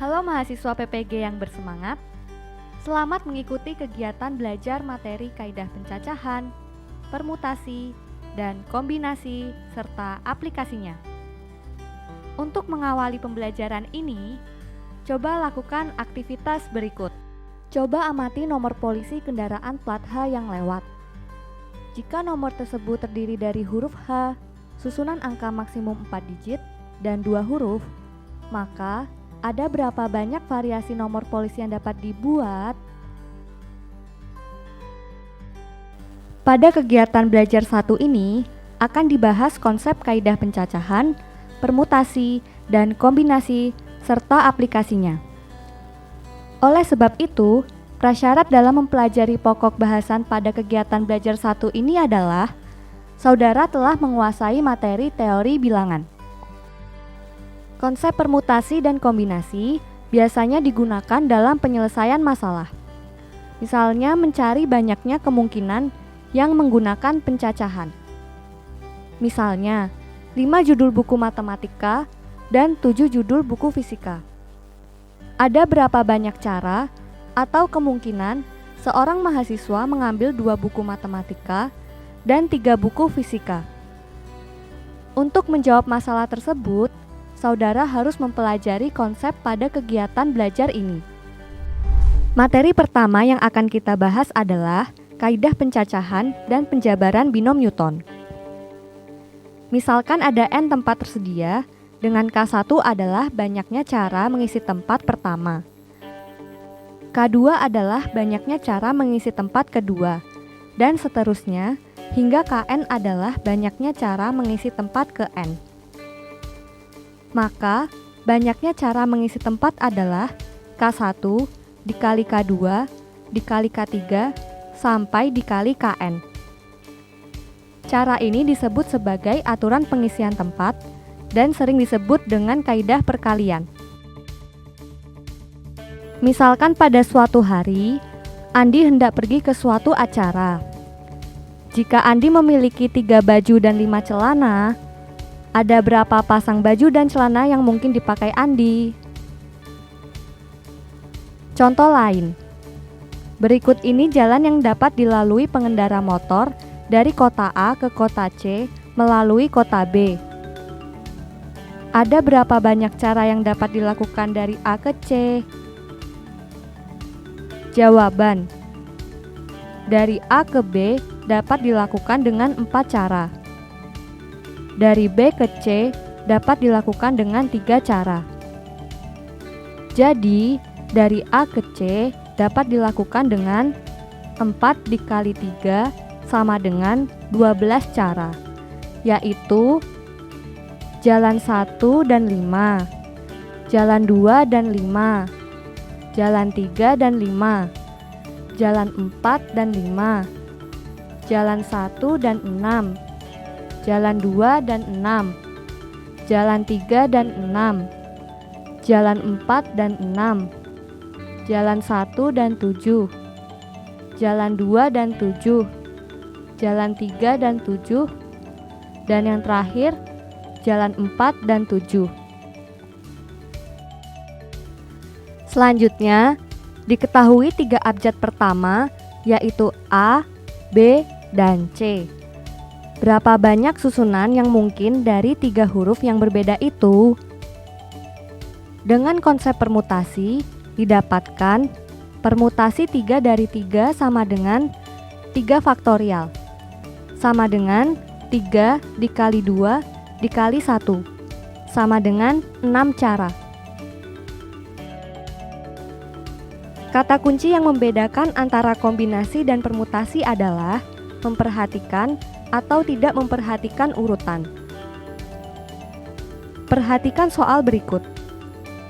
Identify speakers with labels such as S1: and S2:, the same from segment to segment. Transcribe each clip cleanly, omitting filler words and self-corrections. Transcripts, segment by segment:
S1: Halo mahasiswa PPG yang bersemangat. Selamat mengikuti kegiatan belajar materi kaidah pencacahan, permutasi, dan kombinasi serta aplikasinya. Untuk mengawali pembelajaran ini, coba lakukan aktivitas berikut. Coba amati nomor polisi kendaraan plat H yang lewat. Jika nomor tersebut terdiri dari huruf H, susunan angka maksimum 4 digit, dan 2 huruf, maka ada berapa banyak variasi nomor polisi yang dapat dibuat? Pada kegiatan belajar 1 ini, akan dibahas konsep kaidah pencacahan, permutasi, dan kombinasi, serta aplikasinya. Oleh sebab itu, prasyarat dalam mempelajari pokok bahasan pada kegiatan belajar 1 ini adalah saudara telah menguasai materi teori bilangan. Konsep permutasi dan kombinasi biasanya digunakan dalam penyelesaian masalah. Misalnya mencari banyaknya kemungkinan yang menggunakan pencacahan. Misalnya, 5 judul buku matematika dan 7 judul buku fisika. Ada berapa banyak cara atau kemungkinan seorang mahasiswa mengambil 2 buku matematika dan 3 buku fisika? Untuk menjawab masalah tersebut, saudara harus mempelajari konsep pada kegiatan belajar ini. Materi pertama yang akan kita bahas adalah kaidah pencacahan dan penjabaran binom Newton. Misalkan ada N tempat tersedia, dengan K1 adalah banyaknya cara mengisi tempat pertama. K2 adalah banyaknya cara mengisi tempat kedua, dan seterusnya hingga Kn adalah banyaknya cara mengisi tempat ke N. Maka, banyaknya cara mengisi tempat adalah K1 dikali K2 dikali K3 sampai dikali Kn. Cara ini disebut sebagai aturan pengisian tempat dan sering disebut dengan kaidah perkalian. Misalkan pada suatu hari, Andi hendak pergi ke suatu acara. Jika Andi memiliki 3 baju dan 5 celana, ada berapa pasang baju dan celana yang mungkin dipakai Andi? Contoh lain. Berikut ini jalan yang dapat dilalui pengendara motor dari kota A ke kota C melalui kota B. Ada berapa banyak cara yang dapat dilakukan dari A ke C? Jawaban. Dari A ke B dapat dilakukan dengan 4 cara. Dari B ke C dapat dilakukan dengan 3 cara. Jadi, dari A ke C dapat dilakukan dengan 4 dikali 3 sama dengan 12 cara, yaitu jalan 1 dan 5, jalan 2 dan 5, jalan 3 dan 5, jalan 4 dan 5, jalan 1 dan 6, jalan 2 dan 6, jalan 3 dan 6, jalan 4 dan 6, jalan 1 dan 7, jalan 2 dan 7, jalan 3 dan 7, dan yang terakhir, jalan 4 dan 7. Selanjutnya, diketahui 3 abjad pertama, yaitu A, B, dan C. Berapa banyak susunan yang mungkin dari 3 huruf yang berbeda itu? Dengan konsep permutasi, didapatkan permutasi 3 dari 3 sama dengan 3 faktorial, sama dengan 3 dikali 2 dikali 1, sama dengan 6 cara. Kata kunci yang membedakan antara kombinasi dan permutasi adalah memperhatikan atau tidak memperhatikan urutan. Perhatikan soal berikut.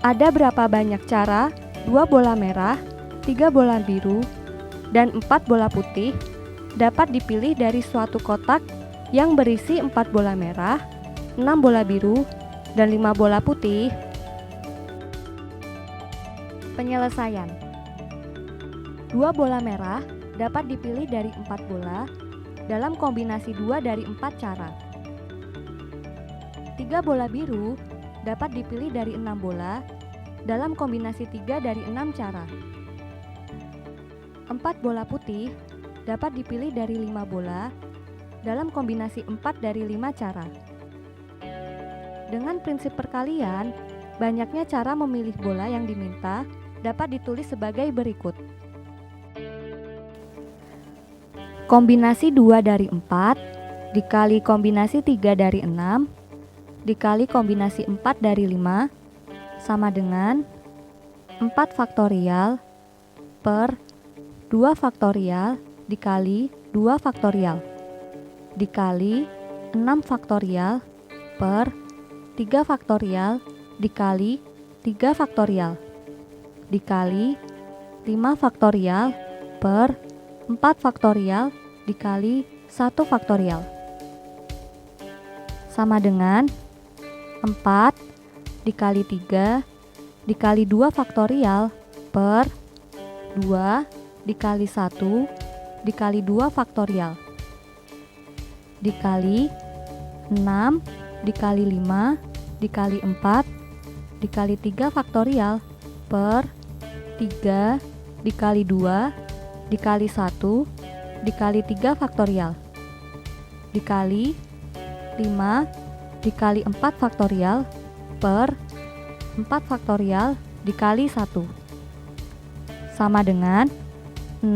S1: Ada berapa banyak cara 2 bola merah, 3 bola biru, dan 4 bola putih dapat dipilih dari suatu kotak yang berisi 4 bola merah, 6 bola biru, dan 5 bola putih? Penyelesaian. 2 bola merah dapat dipilih dari 4 bola dalam kombinasi 2 dari 4 cara. 3 bola biru dapat dipilih dari 6 bola dalam kombinasi 3 dari 6 cara. 4 bola putih dapat dipilih dari 5 bola dalam kombinasi 4 dari 5 cara. Dengan prinsip perkalian, banyaknya cara memilih bola yang diminta dapat ditulis sebagai berikut. Kombinasi 2 dari 4 dikali kombinasi 3 dari 6 dikali kombinasi 4 dari 5 sama dengan 4 faktorial per 2 faktorial dikali 2 faktorial dikali 6 faktorial per 3 faktorial dikali 3 faktorial dikali 5 faktorial per 4 faktorial dikali 1 faktorial sama dengan 4 dikali 3 dikali 2 faktorial per 2 dikali 1 dikali 2 faktorial dikali 6 dikali 5 dikali 4 dikali 3 faktorial per 3 dikali 2 dikali 1 dikali 3 faktorial dikali 5 dikali 4 faktorial per 4 faktorial dikali 1 sama dengan 6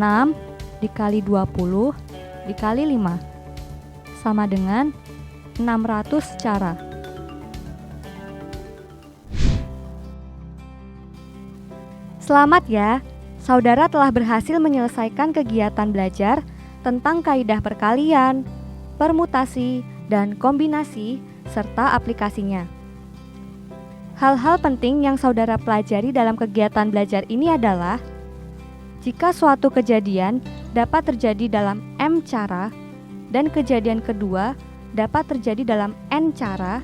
S1: dikali 20 dikali 5 sama dengan 600 cara. Selamat ya, saudara telah berhasil menyelesaikan kegiatan belajar tentang kaidah perkalian, permutasi, dan kombinasi, serta aplikasinya. Hal-hal penting yang saudara pelajari dalam kegiatan belajar ini adalah jika suatu kejadian dapat terjadi dalam M cara dan kejadian kedua dapat terjadi dalam N cara,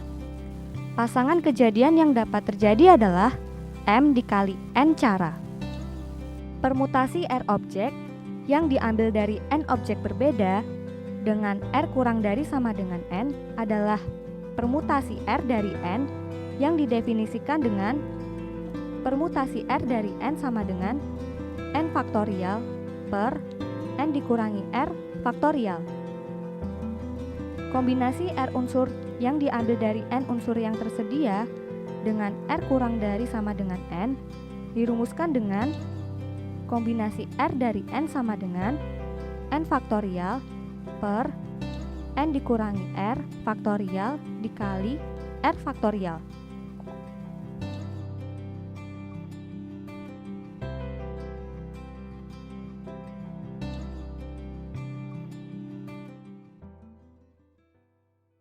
S1: pasangan kejadian yang dapat terjadi adalah M dikali N cara. Permutasi R objek yang diambil dari N objek berbeda dengan R kurang dari sama dengan N adalah permutasi R dari N yang didefinisikan dengan permutasi R dari N sama dengan N faktorial per N dikurangi R faktorial. Kombinasi R unsur yang diambil dari N unsur yang tersedia dengan R kurang dari sama dengan N dirumuskan dengan kombinasi R dari N sama dengan N faktorial per N dikurangi R faktorial dikali R faktorial.